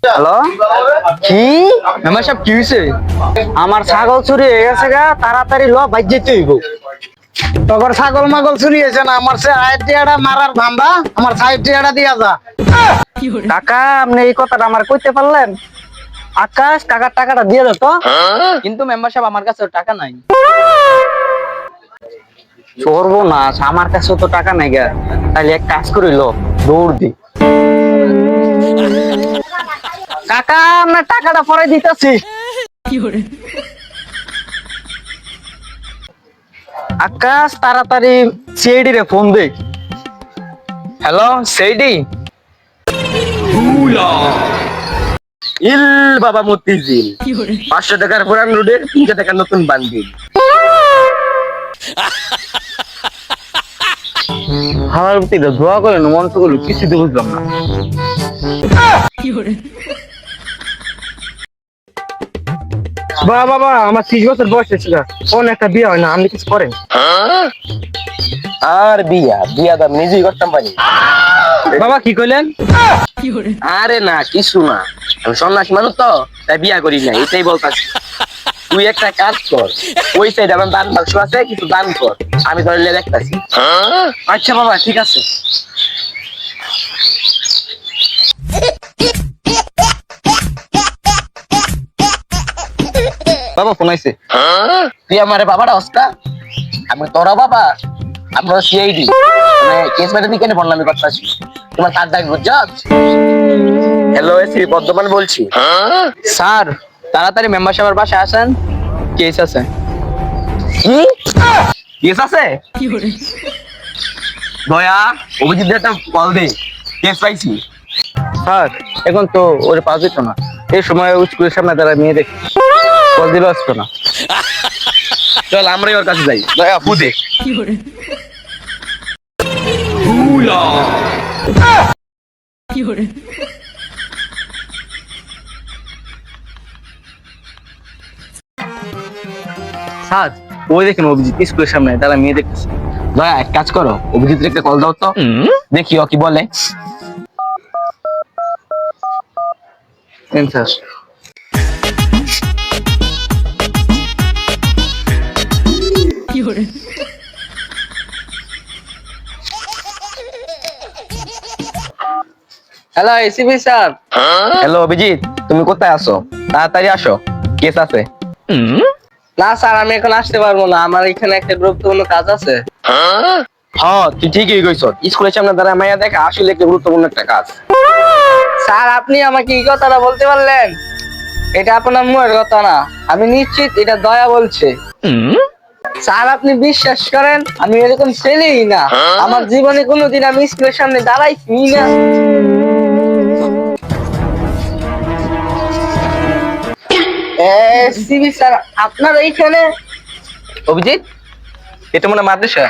Hello, কি member সাহেব কি হয়েছে? আমার ছাগল চুরি হয়ে গেছে গা, তাড়াতাড়ি ল বাইর যেতে হইব। তখন ছাগল মাগল চুরি হয়েছে না, আমার সে আইডিয়াটা মারার ধান্দা, আমার সাইডিয়াটা দিয়া যা। কাকা, আপনি এই কথাটা আমার কইতে পারলেন? আকাশ, কাকার টাকাটা দিয়ে দাও তো। কিন্তু মেম্বার সাহেব আমার কাছে টাকা নাই। সর্বনাশ, আমার কাছে তো টাকা নাই গা। তাহলে এক কাজ করিল, দৌড় দি। কাকা, আপনার টাকাটা পরে দিতেছি। আকাশ, তাড়াতাড়ি সিআইডি রে ফোন দে। Hello CID. ইল বাবা মতিঝিল 500 টাকার পুরান রোডের 300 টাকার নতুন বান্ডিল। আমার প্রতি দোয়া করেন, মন্ত্র গুলো কিছু তো বুঝলাম না। বাবা আমার 30 বছর বয়স ছিল, কোন একটা বিয়ে হয় না, আপনি কিছু করেন? আর বিয়া তো আমি নিজেই করতাম পারি। বাবা কি কইলেন? আরে না কিছু না, আমি সন্ন্যাসী মানুষ তো, তাই বিয়া করি না, এটাই বলতাছি। তুই একটা কাজ কর, ওই সাইড আমার দান বাক্স আছে, কিছু দান কর, আমি ধরলে দেখতাছি। আচ্ছা বাবা, ঠিক আছে। বাবা ফোন আইছে। তুই আমার বাবাটা হস্তা, আমি তোরা বাবা, আমরা সিআইডি, মানে কেস ম্যাটার নিয়ে কেন বললাম করতেছি, তোমার কার ডাক বুঝছ? হ্যালো, এসি বর্ধমান বলছি। স্যার, তাড়াতাড়ি মেম্বার সাহেবের বাসায় আসেন, কেস আছে। কি কেস আছে? দয়া অভিজিৎ একটা কল দে, কেস পাইছি। স্যার, এখন তো ওরে পাওয়া যেত না। এই সময় স্কুলের সামনে তারা মেয়ে দেখে কল দিলেও আসতো না। চল আমরাই ওর কাছে যাই। দয়া ফুদে স্যার, ওই দেখেন অভিজিৎ স্কুলের সামনে তারা মেয়ে দেখতেছে। দয়া এক কাজ করো, অভিজিৎ একটা কল দাও তো, দেখি ও কি বলে। Sir, hello ACP sir. Hello Abhijit, তুমি কোথায় আছো? তাড়াতাড়ি আসো, কেস আছে। না স্যার, আমি এখন আসতে পারবো না, আমার এখানে একটা গুরুত্বপূর্ণ কাজ আছে। হ্যাঁ তুই ঠিকই কইছ, স্কুলের সামনে দাঁড়া মাইয়া দেখা আসলে একটা গুরুত্বপূর্ণ একটা কাজ। স্যার, আপনি আমাকে এই কথাটা বলতে পারলেন? এটা আপনার মুখের কথা না, আমি নিশ্চিত এটা দয়া বলছে। স্যার, আপনি বিশ্বাস করেন আমি এরকম ছেলেই না, আমার জীবনে কোনোদিন আমি স্কুলের সামনে দাঁড়াইছি না। সিবি স্যার, আপনার এইখানে? অভিজিৎ, এটা মনে হয় মাদ্রাসা।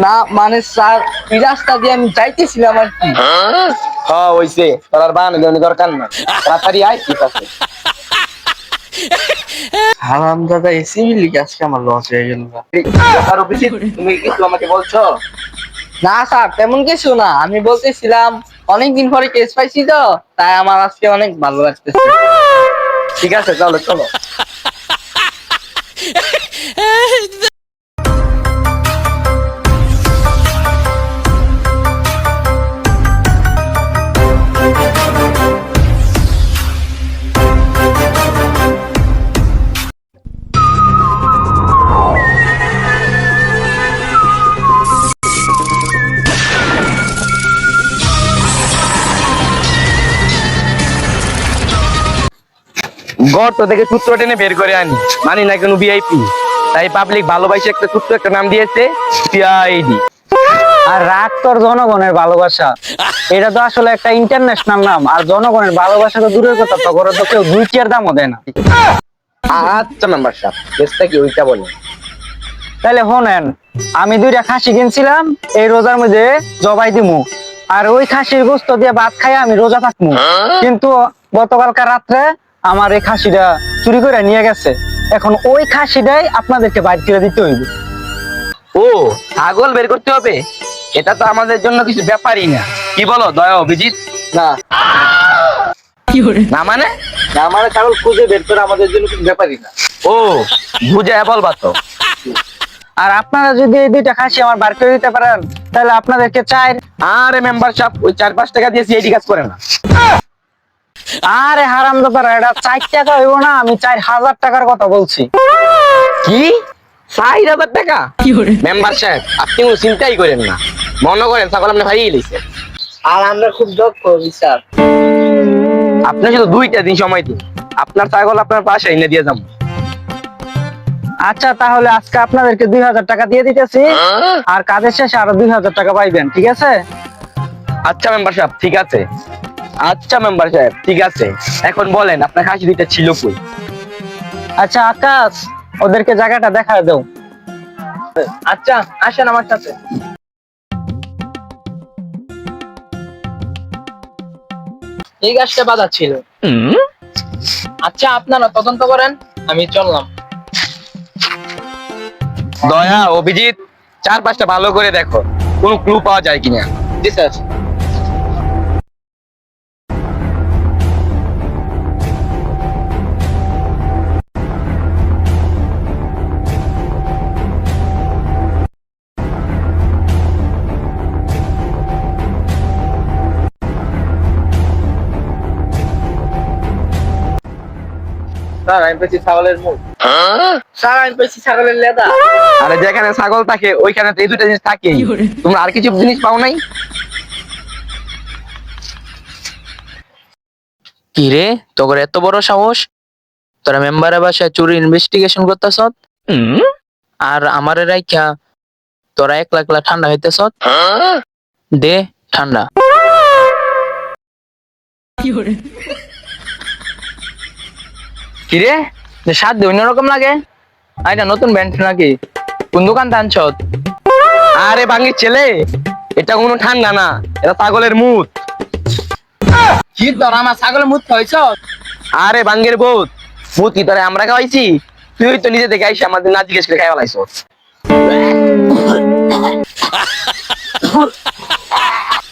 না মানে স্যার, এই রাস্তা দিয়ে আমি যাইতেছিলাম আর কি। হ্যাঁ হইছে, তোর আর বাহানা দেওয়ার দরকার না, তাড়াতাড়ি আয়। ঠিক আছে। হারামজাদা, এসিবি লিখে আজকে আমার লস হয়ে গেল। আর অভিজিৎ, তুমি কিছু আমাকে বলছো? না স্যার, তেমন কিছু না, আমি বলতেছিলাম অনেকদিন পরে কেস পাইছি তো, তাই আমার আজকে অনেক ভালো লাগতেছে। ঠিক আছে, চলো চলো। গর্ত থেকে সূত্র টেনে বের করে আনি, মানি না কোনো ভিআইপি, তাই পাবলিক ভালোবাসে একটা সূত্র একটা নাম দিয়েছে সিআইডি। আর রাগ তোর জনগণের ভালোবাসা, এটা তো আসলে একটা ইন্টারন্যাশনাল নাম। আর জনগণের ভালোবাসা তো দূরের কথা, তো করে তো কেউ 2 টিয়ার দামও দেয় না। আচ্ছা মেম্বার সাহেব, কেসটা কি ওইটা বলেন। তাহলে শোনেন, আমি 2টা খাসি কিনছিলাম এই রোজার মধ্যে জবাই দিমু, আর ওই খাসির গোস্ত দিয়ে ভাত খাই আমি রোজা থাকবো। কিন্তু গতকালকার রাত্রে আমার এই খাসিটা চুরি করে নিয়ে গেছে। এখন ওই খাসিটাই আপনাদেরকে বাইর করে দিতে হইবে। ও ছাগল বের করতে হবে? এটা তো আমাদের জন্য কিছু ব্যাপারই না, কি বলো দয়া অভিজিৎ? না না মানে? না আমার ছাগল খুঁজে বের করে আমাদের জন্য কিছু ব্যাপারই না। ও, বুঝে বলবা তো। আর আপনারা যদি এই দুইটা খাসি আমার বার করে দিতে পারেন তাহলে আপনাদেরকে চাই। আরে মেম্বারশিপ ওই 4-5 টাকা দিয়ে সিআইডি কাজ করে না। আরে হারাম দাদা, এটা 4 টাকা হইব না, আমি 4000 টাকার কথা বলছি। কি 4000 টাকা? মেম্বার সাহেব আপনি কোনো চিন্তাই করেন না, মনে করেন ছাগল আপনি হারিয়ে গেছে। আর আমরা খুব দক্ষ বিচার। আপনি শুধু 2টা দিন সময় দিন, আপনার ছাগল আপনার পাশে এনে দিয়ে যাবো। আচ্ছা তাহলে আজকে আপনাদেরকে 2000 টাকা দিয়ে দিতেছি, আর কাজের শেষে আরো 2000 টাকা পাইবেন, ঠিক আছে? আচ্ছা মেম্বার সাহেব ঠিক আছে। আচ্ছা মেম্বার সাহেব ঠিক আছে, এখন বলেন আপনার খাসি দুইটা ছিল কই? আচ্ছা আকাশ, ওদেরকে জায়গাটা দেখা দাও। আচ্ছা আসেন আমার সাথে। এই গাছটা বাঁধা ছিল। আচ্ছা আপনারা তদন্ত করেন, আমি চললাম। দয়া অভিজিৎ, 4-5টা ভালো করে দেখো কোনো ক্লু পাওয়া যায় কিনা। জি স্যার। স্যার আমি পেয়েছি ছাগলের মুখ। স্যার আমি পেয়েছি ছাগলের লেদা। আরে যেখানে ছাগল থাকে ওইখানে তো এই দুইটা জিনিস থাকেই, তোমরা আর কিছু জিনিস পাও নাই? কি রে, তোর এত বড় সাহস? তোরা মেম্বারের বাসায় চুরি ইনভেস্টিগেশন করতেছ আর আমারে রাইখা তোরা একলা একলা ঠান্ডা হইতেছ? দে ঠান্ডা। কিরে যে স্বাদ দিয়ে অন্যরকম লাগে। এটা নতুন ব্যান্ড নাকি? কোন দোকান আনছ? আরে বাঙ্গির ছেলে, এটা কোনো ঠান্ডা না, এটা ছাগলের মুত। কি তোর আমার ছাগলের মুখ খাইছ? আরে বাঙ্গের ভূত, মুত কি তোরে আমরা খাওয়াইছি? তুই তো নিজে থেকে আইসা আমাদের না জিজ্ঞেস করে খাইয়া লাইছ।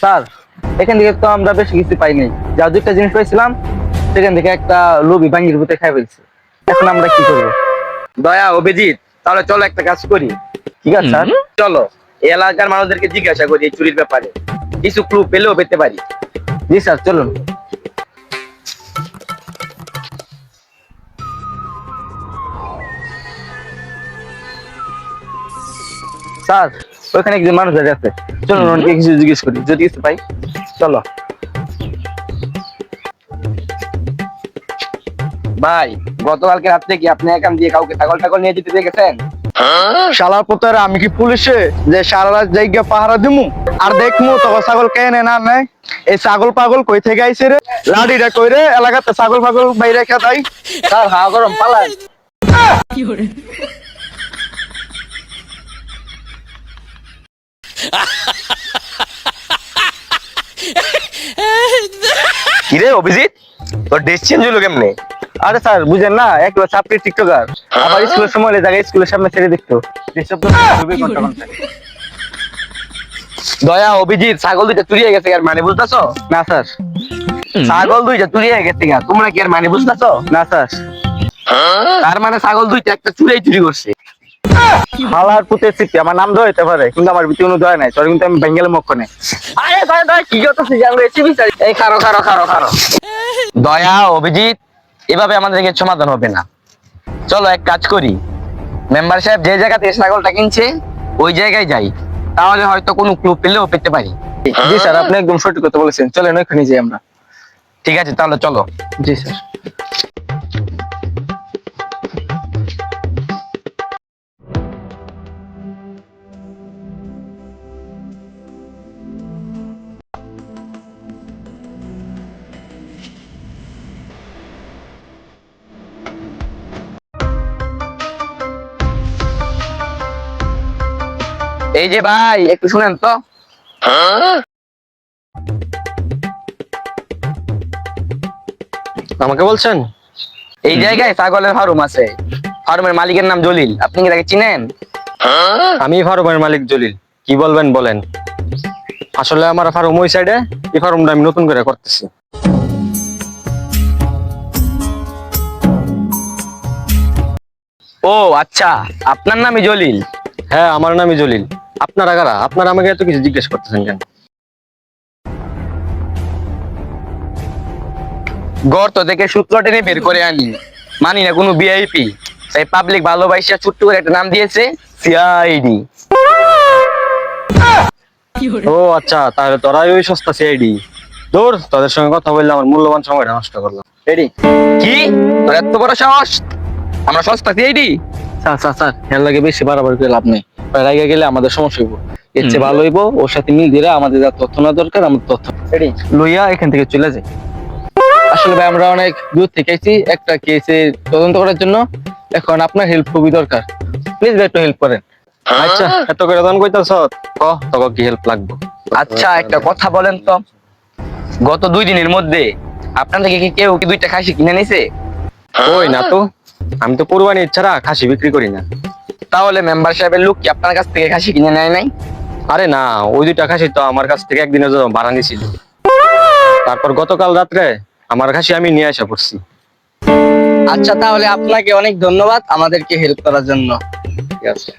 স্যার এখান থেকে তো আমরা বেশি কিছু পাইনি, যা দুইটা জিনিস পাইছিলাম সেখান থেকে একটা লোভী বাঙ্গির ভূতে খাই ফেলছে। এখন আমরা কি করবো? দয়া অভিজিৎ, তাহলে চলো একটা কাজ করি। ঠিক আছে স্যার। চলো এই এলাকার মানুষদেরকে জিজ্ঞাসা করি এই চুরির ব্যাপারে, কিছু ক্লু পেলেও পেতে পারি। জি স্যার চলুন। স্যার ওইখানে একজন মানুষ দাঁড়িয়ে আছে, চলুন ওনাকে কিছু জিজ্ঞেস করি, যদি কিছু পাই। চলো। ভাই গতকালকে রাত্রে কি আপনি একাম দিয়ে কাউকে ছাগল টাগল নিয়ে যেতে দেখেছেন? শালার পুতারে, আমি কি পুলিশে যে সারা রাত জায়গা পাহারা দিমু আর দেখমু তবে ছাগল কে নে না নেয়? এই ছাগল পাগল কই থেকে আইছে রে? লাডিটা কই রে? এলাকাতে ছাগল পাগল বাইরে খেয়ে তাই। স্যার হাওয়া গরম পালান। কিরে অভিজিৎ, তোর ড্রেস চেঞ্জ হলো কেমনে? আরে স্যার বুঝেন না, একবার ছাত্রী টিকটকার, আবার স্কুলের সময় এই জায়গায় স্কুলের সামনে ছেড়ে দেখতো। এসব তো খুবই ঘন্টা। দয়া অভিজিৎ, ছাগল দুইটা চুরি হয়ে গেছে, আর মানে বুঝতেছো? না স্যার। ছাগল দুইটা চুরি হয়ে গেছে, তোমরা কি আর মানে বুঝতেছো? না স্যার। তার মানে ছাগল দুইটা একটা চুরি করছে। হালার পুতে সিপি আমার নাম ধরে হতে পারে, কিন্তু আমার ভিতরে কোনো দয়া নাই। সরি কিন্তু আমি বেঙ্গলে মক্ষ নেই। আরে ভাই ভাই কি করতেছিস? আমরা এসে বিচারি। এই খারো খারো খারো খারো। দয়া অভিজিৎ, এভাবে আমাদেরকে সমাধান হবে না। চলো এক কাজ করি, মেম্বার সাহেব যে জায়গা থেকে ছাগলটা কিনছে ওই জায়গায় যাই, তাহলে হয়তো কোনো ক্লু পেলেও পেতে পারি। জি স্যার, আপনি একদম সঠিক কথা বলেছেন। চলেন ওইখানে যাই আমরা। ঠিক আছে তাহলে চলো। জি স্যার। এই যে ভাই একটু শুনেন তো। আমাকে বলছেন? এই জায়গায় ছাগলের ফার্ম আছে, ফার্মের মালিকের নাম জলিল, আপনি কি তাকে চিনেন? আমি ফারুমের মালিক জলিল, কি বলবেন বলেন। আসলে আমার ফার্ম ওই সাইডে, এই ফার্মটা আমি নতুন করে করতেছি। ও আচ্ছা, আপনার নামই জলিল? হ্যাঁ, আমার নামই জলিল। আপনারা কারা? আপনারা আমাকে এত কিছু জিজ্ঞেস করতেছেন কেন? গর্ত থেকে সূত্র টেনে বের করে আনি, মানি না কোনো ভিআইপি, তাই পাবলিক ভালোবাসা ছোট্ট করে একটা নাম দিয়েছে সিআইডি। ও আচ্ছা, তাহলে তোরাই ওই সস্তা সিআইডি। দূর, তোদের সঙ্গে কথা বললে আমার মূল্যবান সময়টা নষ্ট করলাম। রেডি? কি তোর এত বড় সাহস? আমরা সস্তা সিআইডি? স্যার স্যার স্যার, এর লাগে বেশি বাড়াবাড়ি করে লাভ নেই। রাইগা গেলে আমাদের সমস্যা হইব। এর চেয়ে ভালো হইব ওর সাথে মিল দিলে আমাদের যা তথ্য না দরকার আমাদের তথ্য রেডি? লইয়া এখান থেকে চলে যাই। আসলে ভাই আমরা অনেক দূর থেকে আইছি একটা কেসে তদন্ত করার জন্য। এখন আপনার হেল্প খুবই দরকার, প্লিজ ভাই একটু হেল্প করেন। আচ্ছা, এত করে দান কইতাছ, ক তোকে কি হেল্প লাগবে? আচ্ছা একটা কথা বলেন তো, গত 2 দিনের মধ্যে আপনার থেকে কি কেউ কি 2টা খাসি কিনে নিছে? ওই না তো, আমি তো কুরবানি ছাড়া খাসি বিক্রি করি না। তাহলে মেম্বার সাহেবের লোক কি আপনার কাছ থেকে খাসি কিনে নেয় নাই? আরে না, ওই 2টা খাসি তো আমার কাছ থেকে একদিনের জন্য ভাড়া নিছিল। তারপর গতকাল রাত্রে আমার খাসি আমি নিয়ে আসা পড়ছি। আচ্ছা তাহলে আপনাকে অনেক ধন্যবাদ আমাদেরকে হেল্প করার জন্য। ঠিক আছে।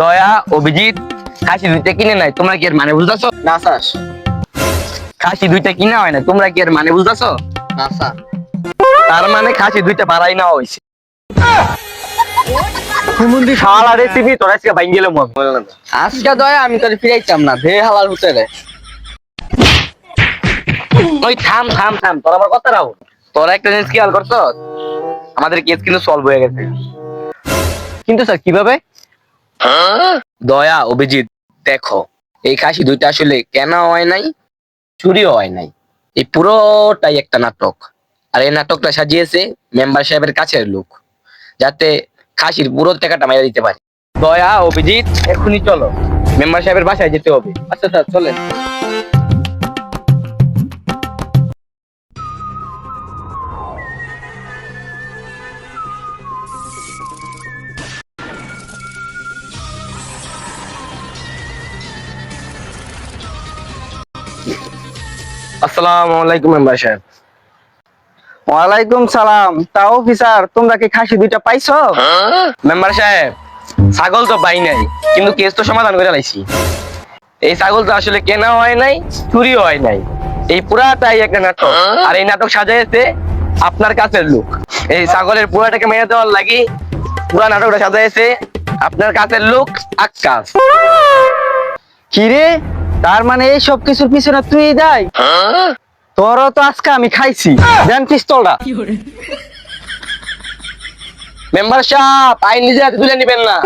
দয়া, অভিজিৎ খাসি 2টা কিনে নাই, তোমরা কি এর মানে বুঝতেছো? না স্যার। খাসি 2টা কিনা হয় না, তোমরা কি এর মানে বুঝতেছো? না স্যার। তার মানে খাসি 2টা ভাড়াই নেওয়া হয়েছে। শালা রেসিপি তোর আজকে বাইন গেলাম আমি। আজকে দয়া আমি তোর ফিরাইতাম না, ধে হালার হোটেলে। ওই থাম থাম থাম, তোর আমার কথা রাও। তোরা একটা জিনিস খেয়াল করছো, আমাদের কেস কিন্তু সলভ হয়ে গেছে। কিন্তু স্যার কিভাবে? দয়া, অভিজিৎ দেখো, এই খাসি 2টা আসলে কেনা হয় নাই, চুরিও হয় নাই। এই পুরোটাই একটা নাটক। আর এই নাটকটা সাজিয়েছে মেম্বার সাহেবের কাছের লোক, যাতে খাসির পুরো টাকাটা মাইরা দিতে পারে। দয়া, অভিজিৎ এখনই চলো, মেম্বার সাহেবের বাসায় যেতে হবে। আচ্ছা স্যার চলেন। আসসালামু আলাইকুম মেম্বার সাহেব। ওয়ালাইকুম সালাম। তা অফিসার তোমরা কি খাসি 2টা পাইছো? মেম্বার সাহেব, ছাগল তো পাই নাই, কিন্তু কেস তো সমাধান করে লাইছি। এই ছাগল তো আসলে কেনা হয় নাই, চুরিও হয় নাই। এই পুরাটাই একটা নাটক, আর এই নাটক সাজাইছে আপনার কাছের লোক। এই ছাগলের পুরাটাকে মেরে দেওয়ার লাগি পুরা নাটকটা সাজাইছে আপনার কাছের লোক আক্কাস। কি রে, তার মানে এই সব কিছুর পিছনে তুই দায়? তোরও তো আজকে আমি খাইছি। দেন পিস্তলটা। মেম্বার সাহেব, আইন নিজে হাতে তুলে নিবেন না।